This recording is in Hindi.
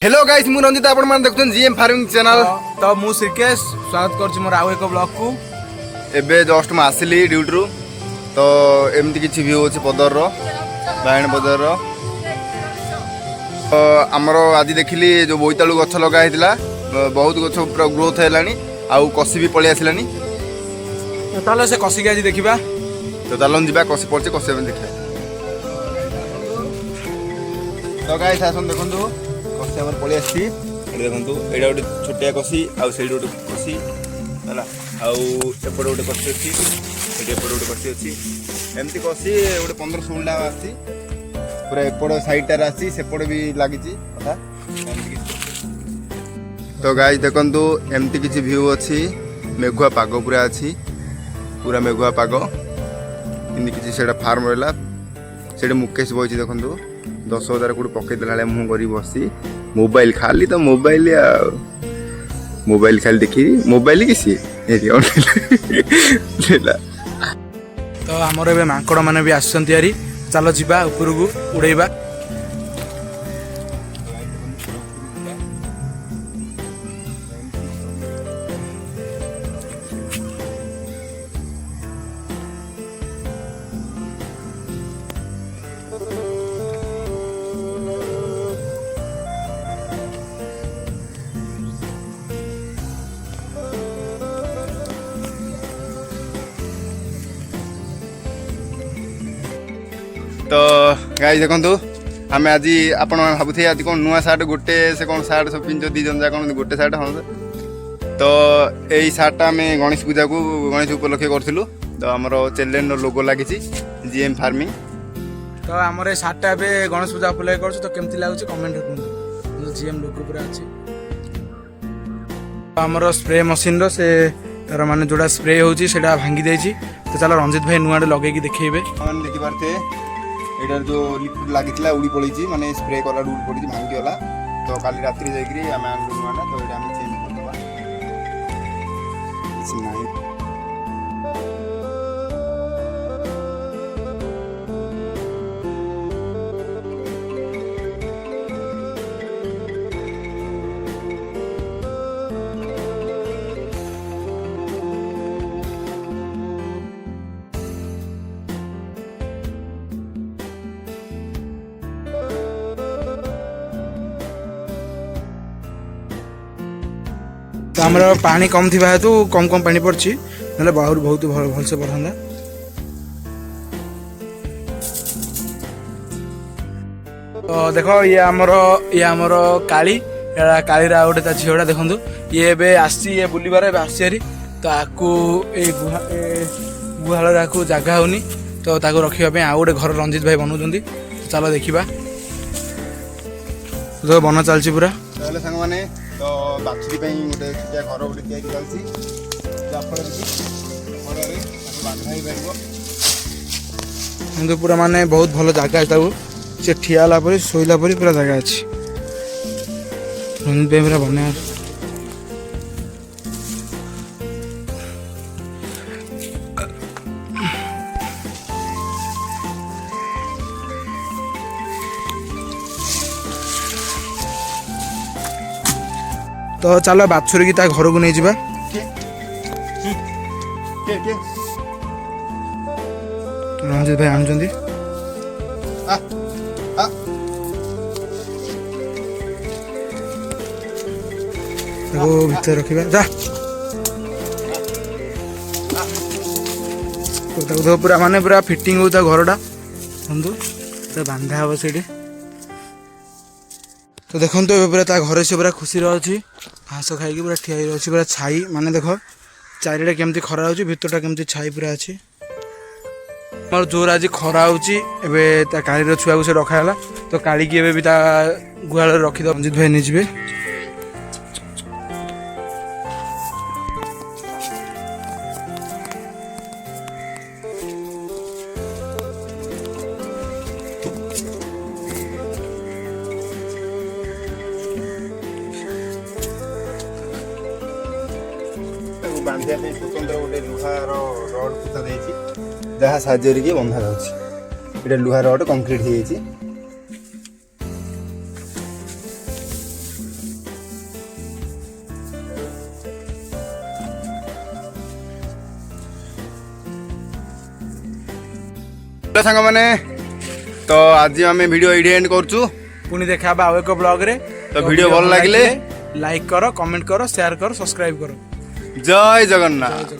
हेलो गाइस मु रंजित आपण मान देखुछन जीएम फार्मिंग चैनल तो मु श्रीकेश स्वागत करछि मोर आउ एक ब्लॉग को। एबे जस्ट म आसिली ड्यूटी रु तो एमती किछि व्यू अछि पदर रो बायण पदर रो तो हमरो आज देखिली जो बोईतालु गछ लगा हेतिला बहुत गछ पूरा ग्रोथ हेलानी आउ कसी भी पळि आसिलानी तो ताले से कसी के आज देखिबा तो तालन जिबा कसी पड़छि कसी में देखिबा तो गाइस आसन देखंतु कसी हमर पळि आछि एडे देखंतु एडा गोटे छोटिया कसी आउ सेडी गोटे कसी हला आउ एपड़ गोटे कसी अछि एडे एपड़ गोटे कसी अछि एमती कसी गोटे 15-16 टा आछि पूरा एपड़ साइड टा आछि सेपड़ भी लागिछि कथा तो गाइस देखंतु एमती किछि व्यू अछि मेघुआ पागो पूरा अछि पूरा मेघुआ पागो इनि किछि सेडा फार्म रहला सेडे मुकेश बइछि देखंतु 10,000 कोड पके देला मुह करी बसी मोबाइल खाली तो मोबाइल खाली देखी मोबाइल किसी तो हमर एबे मांकड़ माने भी आछंती यारी चलो जिबा ऊपर को उड़ेबा। तो गाइस देखंतु हमें आज आपण भाबुथे आज कोन नुआ सार्ट गोटे से कोन सार्ट सब पिन जो दी जन जा कोन गोटे सार्ट हम तो एई सार्ट हमें गणेश पूजा को गणेश उपलक्ष्य करथिलु तो हमर चैनल नो लोगो लागिछि जीएम फार्मिंग तो हमर सार्ट एबे गणेश पूजा उपलक्ष्य करछु तो केमति लागुछि कमेंट करनु जीएम लोगो पूरा अछि। हमर स्प्रे मशीन रो से तार माने जोड़ा स्प्रे होछि सेटा भांगी देछि तो चलो रंजित भाई नुआडे लगे की देखिबे हम देखि पारते एडर जो लिक्विड लागितला उडी पड़ीची माने स्प्रे कला उडी पड़ीची भांगी गला तो काली रात्रि जाईकरी हम आनलु माना तो एडा हम चेंज कर देबा इट्स नाइन तो हमर पानी कम थी हेतु कम कम पानी पड़छि नले बाहुर बहुत भल से बढ़ांदा। तो देखो ये हमर काली कालीरा गोटे ता झियोडा देखंतु ये एबे आसी ये बुलीबार एबे आसीरी तो आकू ए गुहाल राकू जागा होनी तो ताको रखिबा पे आ गोटे घर रंजित भाई बनउजंदी तो चलो देखिबा तो बन चलछि पूरा ताले संग माने तो बाछुरी पे गोटे छोटिया घर गोटे तैयारी करछि जाफळ रे घररे बांधाई परबो हम पूरा माने बहुत भलो जागा ताऊ से ठियाला पर सोइला पर पूरा जागा अछि रंजित भाई पूरा बने तो चलो बाछुरी की ता घर को नहीं जिबा के रंजित भाई आनजंदी आ आ वो भीतर रखिबा जा तो पूरा माने पूरा फिटिंग होता घरटा बंधु तो बांधा हबो सेठी तो देखो तो पूरा ता घर से पूरा खुशी रही घास खाई पूरा ठिया रही पूरा छाई माने देख चारिटा केमती खरा हो भितरटा केमती छाई पूरा अच्छी मोर जोर आज खरा हो काली छुआ को से रखाला तो काली की एबे भी ता गुहाल रखी दो रंजित भाई नहीं जीवे बांधिया पे स्वतंत्र गोटे लुहार रड पुता देछि जहाँ साहाଯ୍य के बंधा जाउछि एटा लुहा रड कंक्रीट हे छि हेलो सांग मैंने तो आज आम वीडियो ये एंड करचु पुणी देखा आउ एक ब्लॉग रे। तो वीडियो भल लगिले लाइक करो, कमेंट करो, शेयर करो, सब्सक्राइब करो। जय जगन्नाथ।